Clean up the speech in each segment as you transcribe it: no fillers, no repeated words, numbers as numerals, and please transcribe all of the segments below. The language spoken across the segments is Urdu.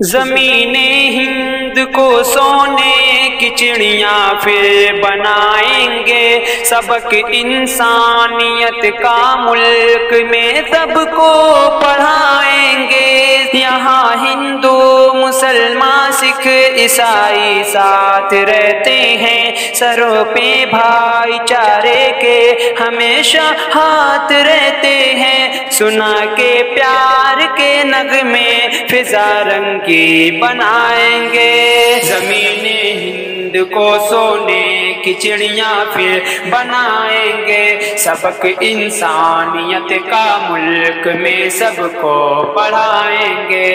زمین ہند کو سونے کی چڑیاں پھر بنائیں گے، سبق انسانیت کا ملک میں سب کو پڑھائیں گے۔ یہاں ہندو مسلمان سکھ عیسائی ساتھ رہتے ہیں، سروں پہ بھائی چارے کے ہمیشہ ہاتھ رہتے ہیں۔ سنا کے پیار کے نغمے فضا رنگی بنائیں گے، زمین ہند کو سونے کی چڑیاں پھر بنائیں گے، سبق انسانیت کا ملک میں سب کو پڑھائیں گے۔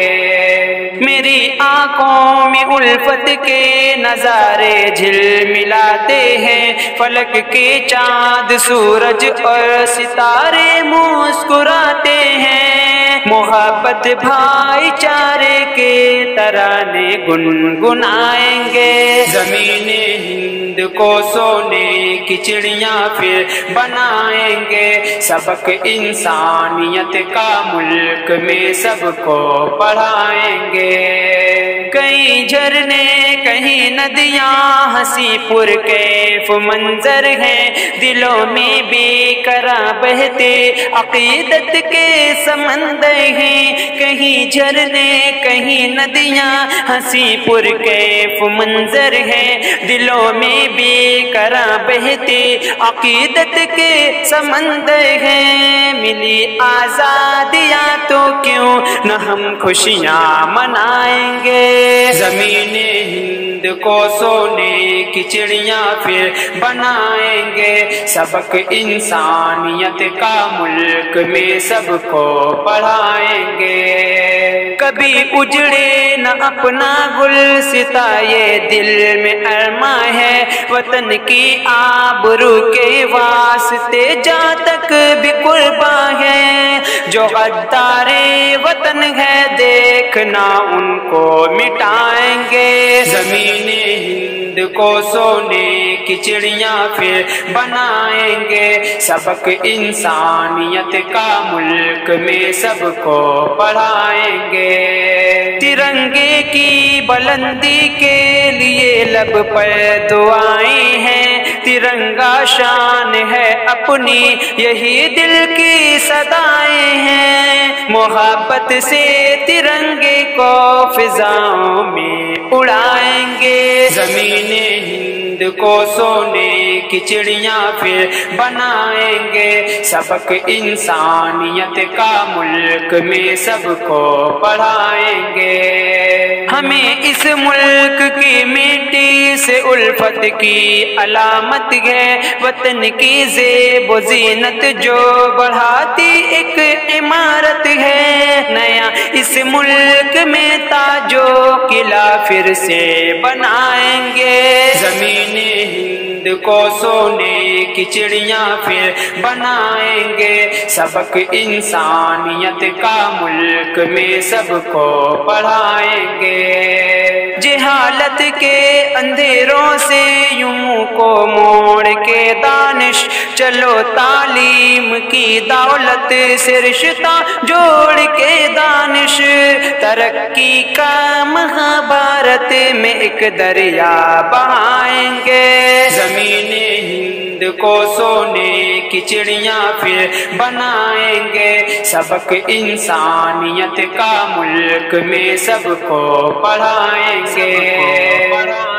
میری آنکھوں میں الفت کے نظارے جھلملاتے ہیں، فلک کے چاند سورج اور ستارے مسکراتے ہیں، محبت بھائی چارے کے ترانے گنگنائیں گے، زمین ہند کو سونے کی چڑیاں پھر بنائیں گے، سبق انسانیت کا ملک میں سب کو پڑھائیں گے۔ کئی جھرنے کہیں ندیاں ہنسی پر کیف منظر ہیں، دلوں میں بے قرار بہتے عقیدت کے سمندر ہیں، کہیں جھرنے کہیں ندیاں ہنسی پر کیف منظر ہیں، دلوں میں بے قرار بہتے عقیدت کے سمندر ہیں۔ ملی آزادیاں تو کیوں نہ ہم خوشیاں منائیں گے، زمین ہند کو سونے کی چڑیاں پھر بنائیں گے، سبق انسانیت کا ملک میں سب کو پڑھائیں گے۔ کبھی اجڑے نہ اپنا گلستہ یہ دل میں ارماں ہے، وطن کی آبرو کے واسطے جہاں تک بھی قرباں ہے، جو غدار وطن ہے دیکھنا ان کو مٹائیں گے، زمین ہند کو سونے کی چڑیاں پھر بنائیں گے، سبق انسانیت کا ملک میں سب کو پڑھائیں گے۔ ترنگے کی بلندی کے لیے لب پر دعائیں ہیں، ترنگا شان ہے اپنی یہی دل کی صدائیں ہیں، محبت سے ترنگے کو فضاؤں میں اڑائیں گے، زمین ہند کو سونے کی چڑیاں پھر بنائیں گے، سبق انسانیت کا ملک میں سب کو پڑھائیں گے۔ ہمیں اس ملک کی مٹی سے الفت کی علامت ہے، وطن کی زیب و زینت جو بڑھاتی ایک عمارت ہے، نیا اس ملک میں تاج و قلعہ پھر سے بنائیں گے، زمین ہند کو سونے کی چڑیاں پھر بنائیں گے، سبق انسانیت کا ملک میں سب کو پڑھائیں گے۔ جہالت کے اندھیروں سے یوں کو موڑ کے دانش، چلو تعلیم کی دولت سے رشتہ جوڑ کے دانش، ترقی کا مہابھارت میں ایک دریا بہائیں گے، زمین ہند کو سونے کی چڑیاں پھر بنائیں گے، سبق انسانیت کا ملک میں سب کو پڑھائیں گے۔